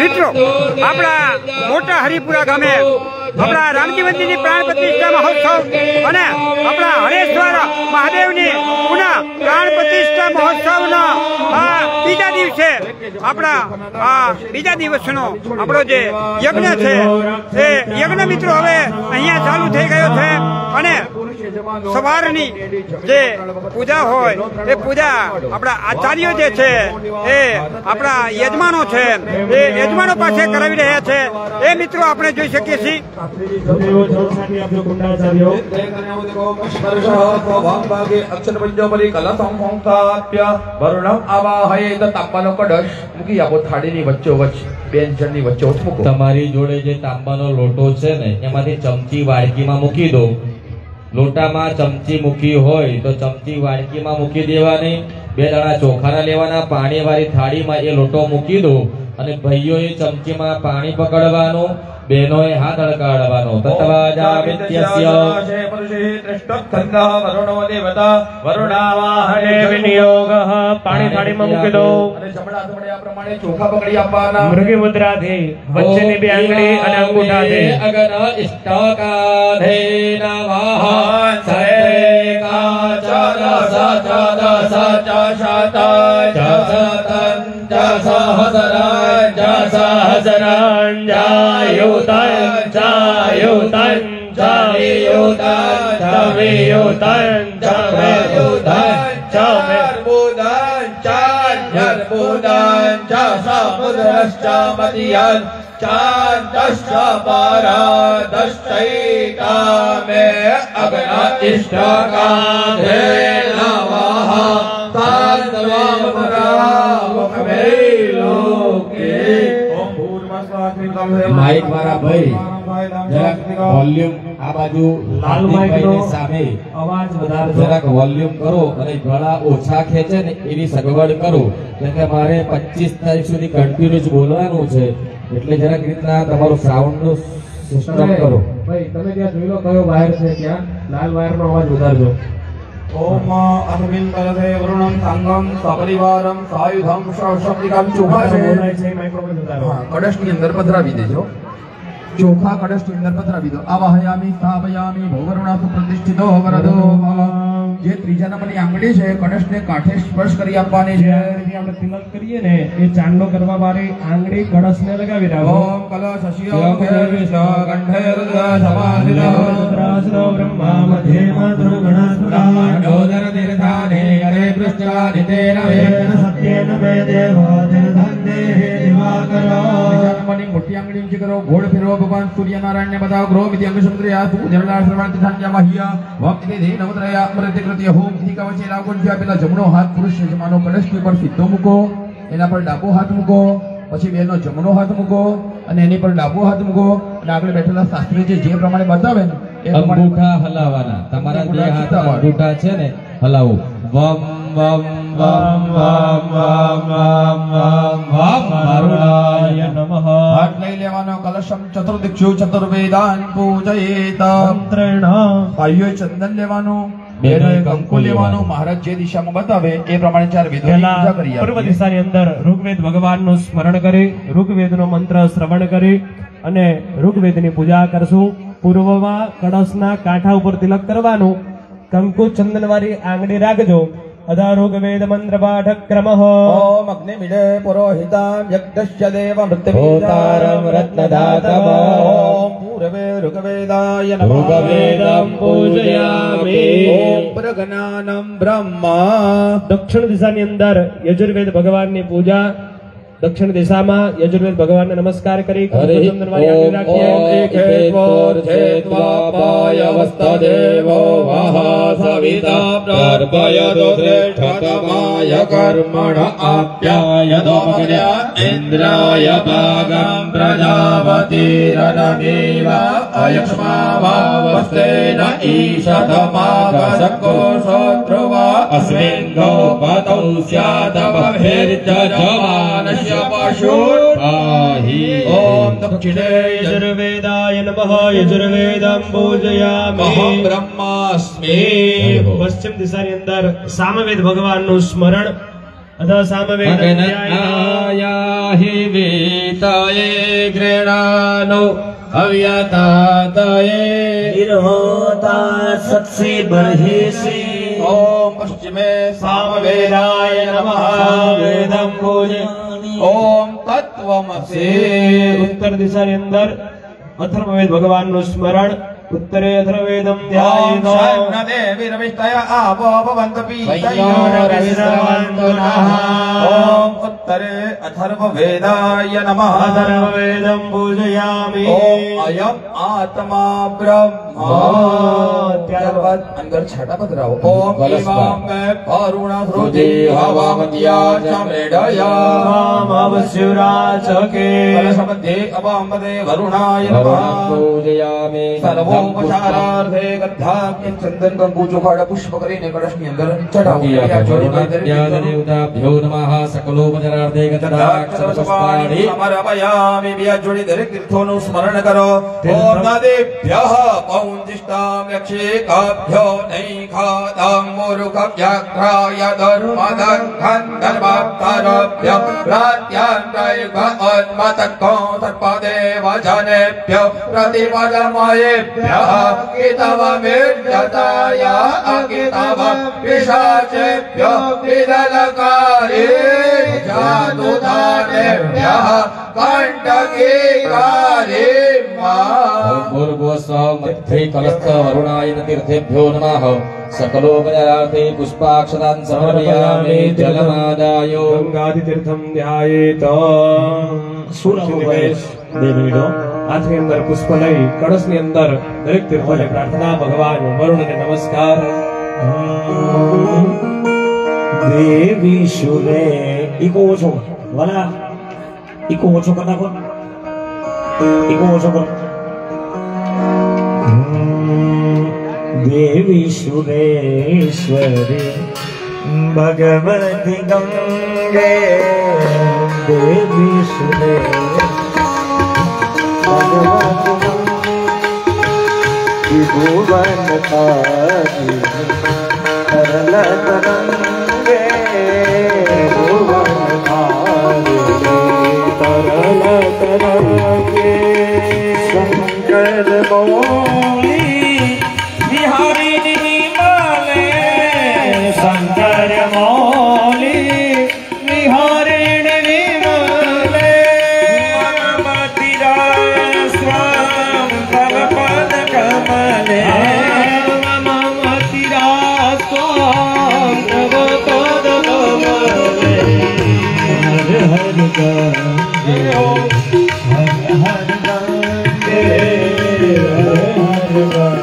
મિત્રો આપણા મોટા હરિપુરા ગામે આપણા રામજી મંદિરની પ્રાણ પ્રતિષ્ઠા મહોત્સવ અને આપણા હરેશ્વર મહાદેવની પુનઃ પ્રાણ પ્રતિષ્ઠા મહોત્સવના આ બીજા દિવસે આપણા આ બીજા દિવસનો આપણો જે યજ્ઞ છે એ યજ્ઞ મિત્રો હવે અહીંયા ચાલુ થઈ ગયો છે અને સવારની જે પૂજા હોય એ પૂજા આપણા આચાર્યો જે છે એ આપણા યજમાનો છે એ યજમાનો પાસે કરાવી રહ્યા છે એ મિત્રો આપણે જોઈ શકીએ છીએ। તમારી જોડે જે તાંબાનો લોટો છે ને એમાંથી ચમચી વાડકીમાં મૂકી દો। લોટામાં ચમચી મૂકી હોય તો ચમચી વાડકીમાં મૂકી દેવાની। 2 દાણા ચોખાના લેવાના, પાણી વાળી થાળીમાં એ લોટો મૂકી દો અને ભાઈઓએ ચમચીમાં પાણી પકડવાનું, બહેનોએ હાથ અડકાડવાનો। તત્વાજા વિદ્યસ્ય પાણી થાળીમાં મૂકી દો અને જમણા હાથે આ પ્રમાણે ચોખા પકડી આપવાના। મૃગી મુદ્રાથી વચ્ચેની 2 આંગળી અને અંગૂઠાથી અગર ઇષ્ટકાધે નવાહ माइक वाला भाई वॉल्यूम आ बाजू लाल माइक नो सामे अवाज વધારે જરાક વોલ્યુમ કરો અને ગળા ઓછા ખેંચે ને એની સગવડ કરો કે મારે 25 તારીખ સુધી કન્ટિન્યુઅસ બોલવાનું છે એટલે જરાક રીતના તમારો સાઉન્ડ નો સિસ્ટમ કરો। ભાઈ તમે ત્યાં જોઈ લો કયો વાયર છે, ત્યાં લાલ વાયર નો અવાજ વધારજો। ओम अस्मिन् परदे वरुणं संगम सपरिवारं सायुधं शक्तिकाम चोखा છે કળશની અંદર પધરાવી દેજો। ચોખા કળશની અંદર પધરાવી દો। આવાહયામિ સ્થાપયામિ ભોવરુણાસુ પ્રતિષ્ઠિતો વરદો। જે ત્રીજા નંબરની આંગળી છે કળશને કાંઠે સ્પર્શ કરી આપવાની છે। આપણે તિલક કરીએ ને એ ચાંદલો કરવા વાળી આંગળી કળશને લગાવી રાખો। ઓમ કલશસ્ય કંઠે રુદ્ર સમાધિનો રુદ્રાસનો બ્રહ્મા મધ્યે માતૃ ગણાસુરા ડોદર દીર્ઘાને અરે પૃષ્ઠાદિતેન વેદ સત્યેન મે દેવો ધનધન્તે દિવાકરો। નંબરની મોટી આંગળી ઊંચી કરો, ઘોડ ફેરવો, ભગવાન સૂર્યનારાયણને બતાવો। ગ્રહ મિતિ અંગ સમુદ્રયા જળનાર શ્રવણ તિથાન્યા મહ્યા વક્તિ દે નવત્રયા અમૃત કૃત્ય હોમ થી કવચે રાગોજ્યા। પેલા જમણો હાથ પુરુષ યજમાનો કળશની પર સીધો મૂકો, એના પર ડાબો હાથ મૂકો, પછી બેનો જમણો હાથ મૂકો અને એની પર ડાબો હાથ મૂકો અને આગળ બેઠેલા શાસ્ત્રી જે પ્રમાણે બતાવે ને એ અંગૂઠા હલાવવાના। તમારા બે હાથ અંગૂઠા છે ને હલાવો। વમ વમ વમ વમ વમ વમ વમ વરુણાય નમઃ। હાથ લઈ લેવાનો, કલશમ ચતુર્દિક્ષુ ચતુર્વેદાન પૂજયેત। મંત્રેણ ભાઈઓએ ચંદન લેવાનું, બેનોએ કંકુ લેવાનું, મહારાજ જે દિશામાં બતાવે એ પ્રમાણે 4 વેદોની પૂજા કરી આપો। પૂર્વ દિશાની અંદર ઋગ્વેદ ભગવાનનું સ્મરણ કરી ઋગ્વેદનો મંત્ર શ્રવણ કરી અને ઋગ્વેદની પૂજા કરશું। પૂર્વમાં કળશના કાંઠા ઉપર તિલક કરવાનું, કંકુ ચંદન વાળી આંગળી રાખજો। અધા ઋગ્વેદ મંત્ર પાઠ ક્રમઃ। ઓમ અગ્નિમિડે પુરોહિતામ યજ્ઞસ્ય દેવ મૃત્યુતારમ રત્નદાતમ। ઓમ પૂર્વે ઋગ્વેદાય નમઃ। ઋગ્વેદમ પૂજયામિ। ઓમ પ્રજ્ઞાનમ બ્રહ્મા। દક્ષિણ દિશાની અંદર યજુર્વેદ ભગવાનની પૂજા। દક્ષિણ દિશામાં યજુર્વેદ ભગવાનને નમસ્કાર કરી ઇન્દ્રાય ભાગમ પ્રજાપતિરનમેવ અયક્ષ્માવાવસ્તેન ઈશતમાગસકો શોત્રુવા અસ્મિન ગોપતૌ સ્યાત બહિર્જજમાનસ્ય ओम दक्षिणे यजुर्वेदाय नमः। यजुर्वेदं पूजयामि। अहं ब्रह्मास्मि। पश्चिम दिशाની અંદર સામવેદ ભગવાનનું સ્મરણ। અધ સામવેદ वीताये गृणानो अव्यतातये निर्होता सत्से बर्हिषि ओम पश्चिमे सामवेदाय नमः वेदं पूजयामि ओम तत्त्वमसि उत्तर दिशा ની અંદર અથર્વવેદ ભગવાનનું સ્મરણ उत्तरे अथर्ववेदं ध्यायेतो देवी रविष्टय आपो भवन्तु पीतयोरविश्रवन्तु नः ओम उत्तरे अथर्ववेदाय नमः अथर्ववेदं पूजयामि ओम अयम आत्मा ब्रह्म ત્યારબાદ અંદર છઠ્ઠા પદ રાવો ઓમ ઇમામ મે કરુણા શ્રુતિ હવામત્યા ચમેડયા મામવસ્યુરાચકે કલશમધ્યે અવામદે વરુણાય નમઃ પૂજયામિ સર્વોપચારાર્થે ગદ્ધાગ્નિ ચંદન કંકુ ચોખાડા પુષ્પ કરીને કળશની અંદર ચઢાવો દેવતાભ્યો નમઃ સકલોપચારાર્થે ગદ્ધાક્ષર પુષ્પાણિ સમર્પયામિ બે જોડી દરેક તીર્થોનું સ્મરણ કરો ઓમ નદેભ્યઃ પૌંજિષ્ટામ યક્ષેકાભ્યો નૈખાદામ મૂર્ખવ્યાઘ્રાય ધર્મદંખન ધર્માપ્તારભ્ય પ્રાત્યાન્તય ગન્મતકો સર્પદેવ જનેભ્ય प्रतिपदमयेभ्यः कितवमिर्जताय अकितव पिशाचेभ्यो विदलकारे जादुदानेभ्यः कण्टकीकारे भूर्भुवस्वमध्यै कलस्थ वरुणाय तीर्थेभ्यो नमः सकलोपचारार्थे पुष्पाक्षतान् समर्पयामि जलमादाय गंगादितीर्थं ध्यायेतो सूर्यनिवेश देवीडो हाथनी अंदर पुष्प लई कळशनी अंदर दरेक तीर्थोने प्रार्थना भगवान वरुणने नमस्कार देवी शुरे इको ओछो वाला इको ओछो करना को इको ओछो कर देवी सुरेश्वरी भगवती गंगे देवी सुरेश्वरी भुवन तारी तरल तरंगे भुवन तारी तरल तरंगे शंकर मौली बिहारी निर्मले शंकर मौली बिहारी निर्मले मनमति रास्वाम तव पद कमले मनमति रास्वाम तव पद कमले हर हर गंगे हर हर गंगे हर हर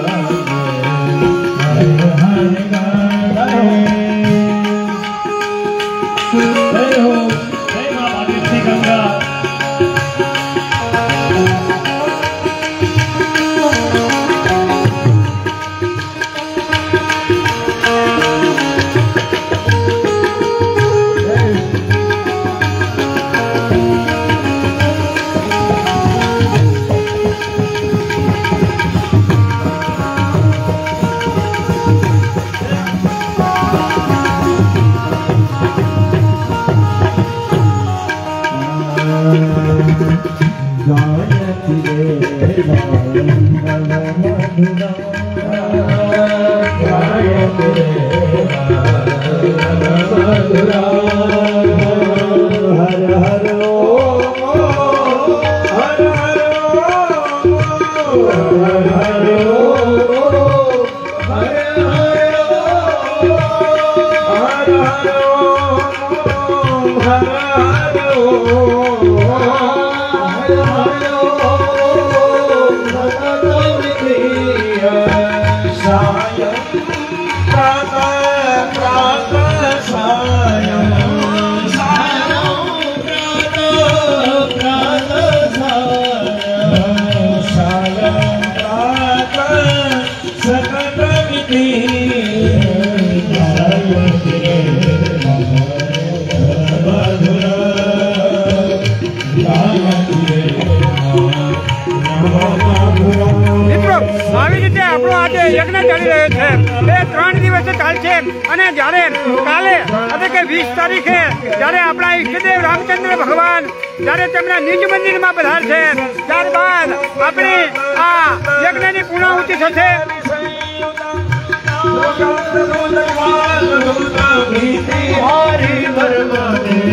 યજ્ઞ ચાલી રહ્યો છે. એ 3 દિવસ ચાલશે અને જ્યારે કાલે એટલે કે 20 તારીખે જ્યારે આપણા ઈષ્ટદેવ રામચંદ્ર ભગવાન જ્યારે તેમના નિજ મંદિરમાં પધારશે ત્યારબાદ આપણી આ યજ્ઞની પૂર્ણાહુતિ થશે.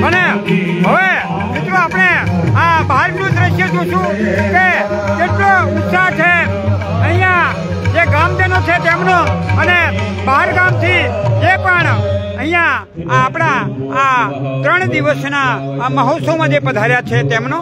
અને હવે મિત્રો આપણે આ બહારનું દ્રશ્ય જોશું કે કેટલો ઉત્સાહ છે અહીંયા જે ગામજનો છે તેમનો અને બહાર ગામથી જે પણ અહીંયા આપણા આ 3 દિવસના આ મહોત્સવમાં જે પધાર્યા છે તેમનો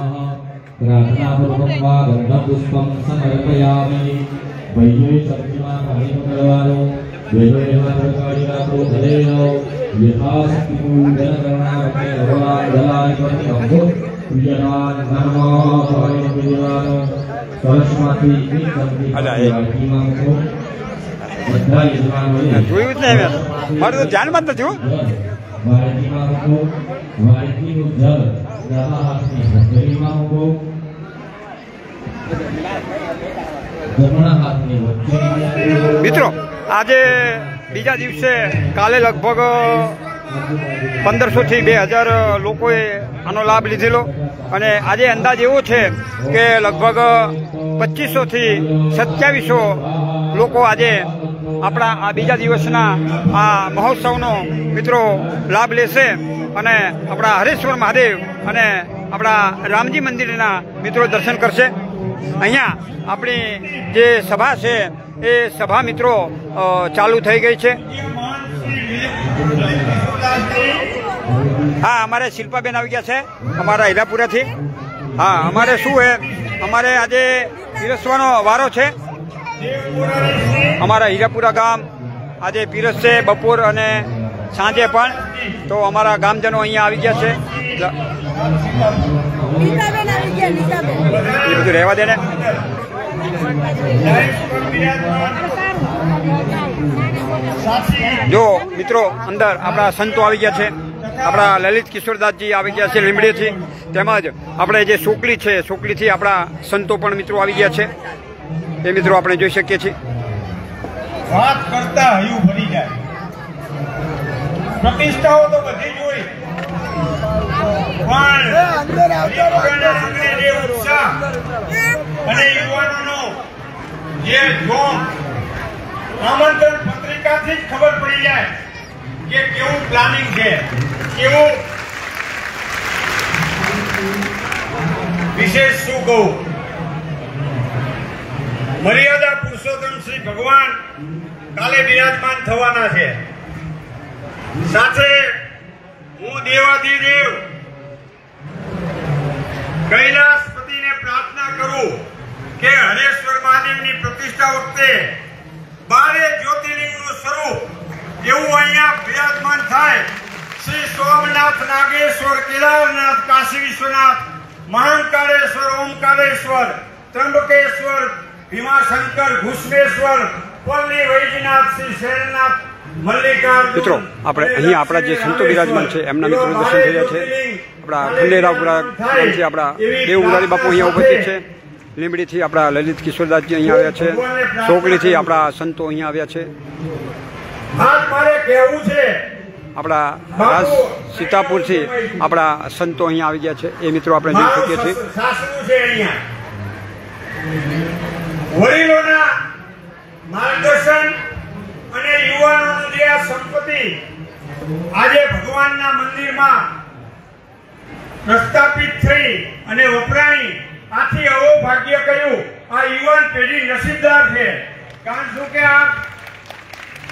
જોયું જ નહીં મારું તો ધ્યાનમાં જ નથી. મિત્રો આજે બીજા દિવસે કાલે લગભગ 1500 થી 2000 લોકોએ આનો લાભ લીધેલો અને આજે અંદાજ એવો છે કે લગભગ 2500 થી 2700 લોકો આજે આપણા આ બીજા દિવસના આ મહોત્સવનો મિત્રો લાભ લેશે અને આપણા હરેશ્વર મહાદેવ અને આપણા રામજી મંદિરના મિત્રો દર્શન કરશે. અહીંયા આપણી જે સભા છે એ સભા મિત્રો ચાલુ થઈ ગઈ છે. હા, અમારે શિલ્પાબેન આવી ગયા છે અમારા હીરાપુરાથી. હા, અમારે શું છે, અમારે આજે પીરસવાનો વારો છે. અમારા હીરાપુરા ગામ આજે પીરસશે બપોર અને સાંજે પણ. તો અમારા ગામજનો અહીંયા આવી ગયા છે. એ બધું રહેવા દે ને. જો મિત્રો અંદર આપણા સંતો આવી ગયા છે. આપણા લલિત કિશોરદાસજી આવી ગયા છે લીંબડીથી. તેમજ આપણે જે સોકલી છે સોકલીથી આપણા સંતો પણ મિત્રો આવી ગયા છે. એ મિત્રો આપણે જોઈ શકીએ છીએ. વાત કરતા હયું ભરી જાય. પ્રતિષ્ઠાઓ તો બધી જોઈ પણ જે ઉત્સાહ અને યુવાનોનો જે જોમ આમંત્રણ પત્રિકાથી જ ખબર પડી જાય કે કેવું પ્લાનિંગ છે, કેવું વિશેષ શું કહું. મર્યાદા પુરુષોત્તમ શ્રી ભગવાન કાલે બિરાજમાન થવાના છે. સાથે હું દેવાધિદેવ કૈલાસપતિને પ્રાર્થના કરું કે હરેશ્વર મહાદેવની પ્રતિષ્ઠા વખતે 12 જ્યોતિર્લિંગનું સ્વરૂપ એવું અહીંયા બિરાજમાન થાય. શ્રી સોમનાથ, નાગેશ્વર, કેદારનાથ, કાશી વિશ્વનાથ, મહાંકાળેશ્વર, ઓમકારેશ્વર, ત્રંબકેશ્વર, ભીમાશંકર, ઘુષ્મેશ્વર, પલ્લી વૈજનાથ, શ્રી શેરનાથ, મલ્લિકાર્જુન. મિત્રો આપણે અહીંયા આપણા જે સંતો બિરાજમાન છે એમના મિત્રો દર્શન થયા છે. આપણા ખંડેરાપુરા ગામથી આપણા દેવ મુરારી બાપુ અહીંયા ઉપસ્થિત છે. લીંબડીથી આપણા લલિત કિશોરદાસજી અહીંયા આવ્યા છે. સોકલીથી આપણા સંતો અહીંયા આવ્યા છે. આપણા રાજ સીતાપુરથી આપણા સંતો અહીંયા આવી ગયા છે. એ મિત્રો આપણે જોઈ શકીએ છીએ. વડીલોના માર્ગદર્શન અને યુવાનોનું જે આ સંપત્તિ આજે ભગવાનના મંદિરમાં પ્રસ્થાપિત થઈ અને વપરાણી, આથી આવો ભાગ્ય કહ્યું. આ યુવાન પેઢી નસીબદાર છે. કારણ શું કે આ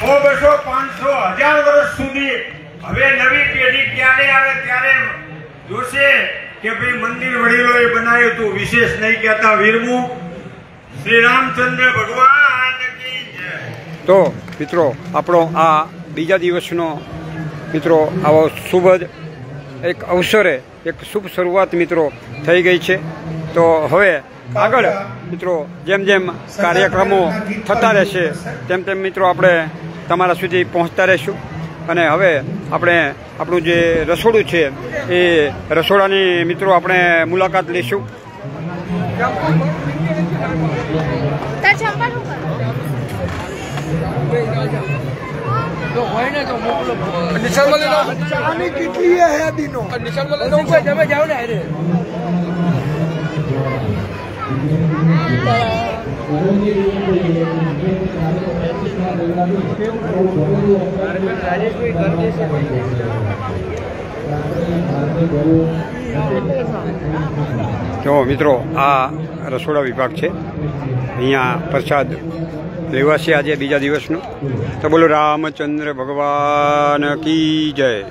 100, 200, 500, 1000 વર્ષ સુધી હવે નવી પેઢી ક્યારે આવે ત્યારે જોશે કે ભાઈ મંદિર વડીલોએ બનાવ્યું હતું, વિશેષ નહીં કહેતા. વીરમું શ્રી રામચંદ્ર ભગવાન કી જય. તો મિત્રો આપણો આ બીજા દિવસનો મિત્રો આવો શુભ એક અવસરે એક શુભ શરૂઆત મિત્રો થઈ ગઈ છે. તો હવે આગળ મિત્રો જેમ જેમ કાર્યક્રમો થતા રહેશે તેમ તેમ મિત્રો આપણે તમારા સુધી પહોંચતા રહીશું. અને હવે આપણે આપણું જે રસોડું છે એ રસોડાની મિત્રો આપણે મુલાકાત લઈશું. તો હોય ને તો મોકલો નિશાનમાં લઈ લો આની કેટલી હે દીનો નિશાનમાં લઈ લો તમે જાવ ને અરે જો મિત્રો આ રસોડા વિભાગ છે, અહીંયા પ્રસાદ લેવાશે આજે બીજા દિવસનો. તો બોલો રામચંદ્ર ભગવાન કી જય.